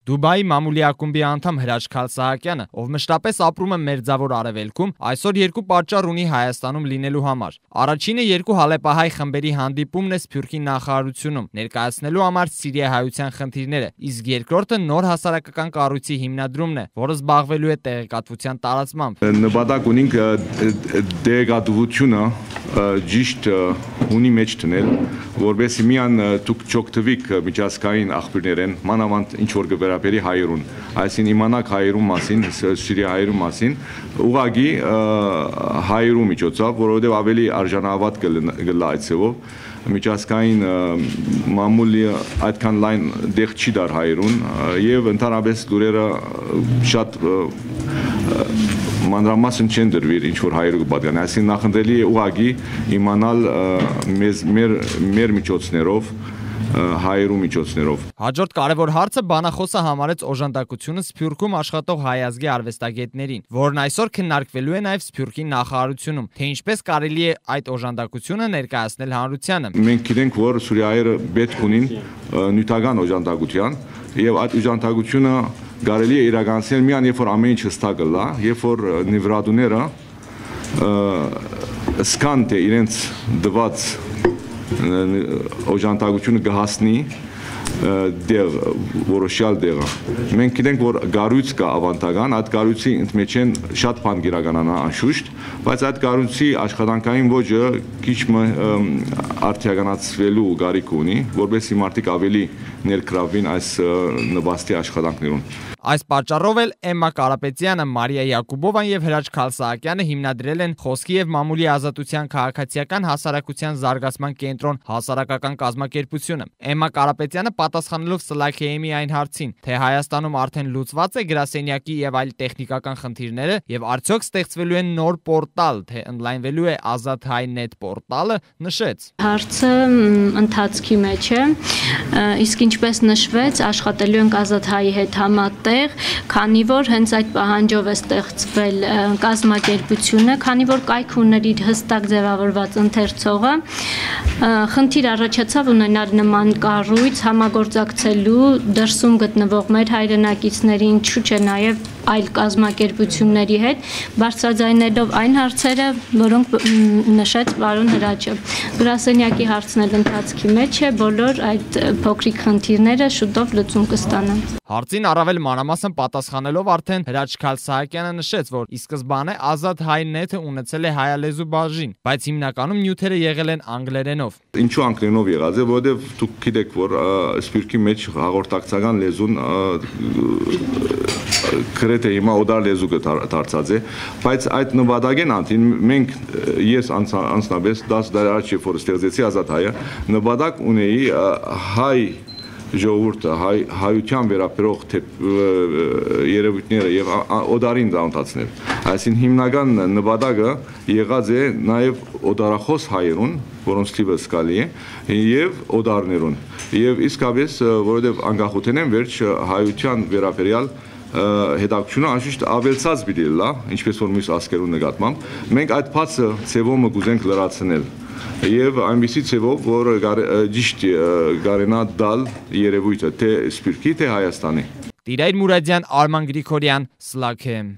Դուբայի մամուլի ակումբի անդամ Հրաչ Քալսահակյանը, ով մշտապես ապրում է Մերձավոր Արևելքում, այսօր երկու պատճառ ունի Հայաստանում լինելու համար։ Առաջինը երկու հալեպահայ խմբերի հանդիպումն է Սփյուռքի նախարարությունում, ներկայացնելու համար սիրիահայության խնդիրները, իսկ երկրորդը նոր հասարակական կառույցի հիմնադրումն է, որը զբաղվելու է տեղեկատվության տարածմամբ։ Նպատակ ունենք տեղեկատվությունը ճիշտ ունի մեջ դնել, որովհետեւ միան դուք չօգտվեք միջազգային աղբյուրներեն, մանավանդ ինչ որ գվերապերի հայերուն, այսին իմանաք հայերուն մասին, սիրիահայերուն մասին, ուղղակի հայերու միջոցով, որովհետեւ ավելի արժանավատ կլա այդ ծավալով, միջազգային մամուլի այդքան լայն դեղ չի դար հայերուն եւ ընդհանրապես լուրերը շատ մանրամասն չեն դրվիր ինչ որ հայերու կպատկան, այսին նախընտրելի է ուղղակի իմանալ մեր միջոցներով հայերու միջոցներով։ Հաջորդ կարևոր հարցը բանախոսը համարեց օժանդակությունը Սփյուռքում աշխատող հայ ազգի արվեստագետներին, որն այսօր քննարկվելու է նաև Սփյուռքի նախարարությունում, թե ինչպես կարելի է այդ օժանդակությունը ներկայացնել հանրությանը։ Մենք գիտենք, որ սուրիահայերը պետք ունին նյութական օժանդակություն, եւ այդ օժանդակությունը կարելի է իրականացնել միայն երբ որ ամեն ինչ հստակ կլա, երբ որ նվիրատուները սկան թե իրենց դված օժանդակությունը կհասնի դեղ, որոշյալ դեղը։ Մենք գիտենք, որ գառույց կա ավանդական, այդ գառույցի ընդմեջ են շատ բան գիրականանա անշուշտ, բայց այդ գառույցի աշխատանքային ոճը քիչ արդիականացվելու կարիք ունի, որովհետեւ մարդիկ ավելի ներգրավվին այս նպաստի աշխատանքներուն։ Այս պատճառով էլ Էմմա Կարապետյանը, Մարիա Յակուբովան եւ Հրաչ Քալսահակյանը հիմնադրել են Խոսքի եւ մամուլի ազատության քաղաքացիական հասարակության զարգացման կենտրոն հասարակական կազմակերպությունը։ Էմմա Կարապետյանը պատասխանելով Սլաքեյմի այն հարցին, թե Հայաստանում արդեն լուծված է գրասենյակի եւ այլ տեխնիկական խնդիրները եւ արդյոք ստեղծվելու են նոր պորտալ, թե ընդլայնվելու է Ազատ.հայ.net պորտալը, նշեց. Հարցը ընթացքի մեջ է, իսկ ինչպես նշվեց, աշխատելու ենք Ազատ.հայ-ի հետ համատեղ, քանի որ հենց այդ պահանջով է ստեղծվել կազմակերպությունը, քանի որ կայք ուներ իր հստակ ձևավորված ընթերցողը, խնդիր առաջացավ ունենալ նման կառույց համագործակցելու դրսում գտնվող մեր հայրենակիցների, ինչու՞ չէ նաև այլ կազմակերպությունների հետ, բարձրաձայնելով այն հարցերը, որոնք նշեց պարոն Հրաչը։ Գրասենյակի հարցն էլ ընթացքի մեջ է, բոլոր այդ փոքրիկ խնդիրները շուտով լուծում կստանան։ Հարցին առավել մանրամասն պատասխանելով արդեն Հրաչ Քալսահակյանը նշեց, որ ի սկզբանե Ազատ.հայ.net-ը ունեցել է հայալեզու բաժին, բայց հիմնականում նյութերը եղել են անգլերենով։ Ինչու անգլերենով եղած է, որովհետև դուք գիտեք, որ Սփյուռքի մեջ հաղորդակցական լեզուն գրեթե հիմա օդար լեզու դարձած է, բայց այդ նպատակեն անտին մենք ես անձնապես 10 տարի առաջ երբ որ ստեղծեցի Ազատ.հայ-ը, նպատակ ունեի հայ ժողովուրդը, հայության վերաբերող երևույթները եւ օդարին դանդացնել։ Այսինքն հիմնական նպատակը եղած է նաեւ օդարախոս հայերուն, որոնց թիվը զգալի է, եւ օդարներուն։ Եվ իսկապես, որովհետեւ անկախության են վերջ հայության վերաբերյալ հետաքրությունը անշուշտ ավելցած պիտի լա, ինչպես որ մյուս ազգերու նկատմամբ, մենք այդ փածը ցևոմը կուզենք լրացնել եւ այնպիսի ցևով, որ ճիշտ կարենա դալ երևույթը թե Սփյուռքի, թե Հայաստանի։ Տիրայր Մուրադյան, Արման Գրիգորյան, Սլաքեմ։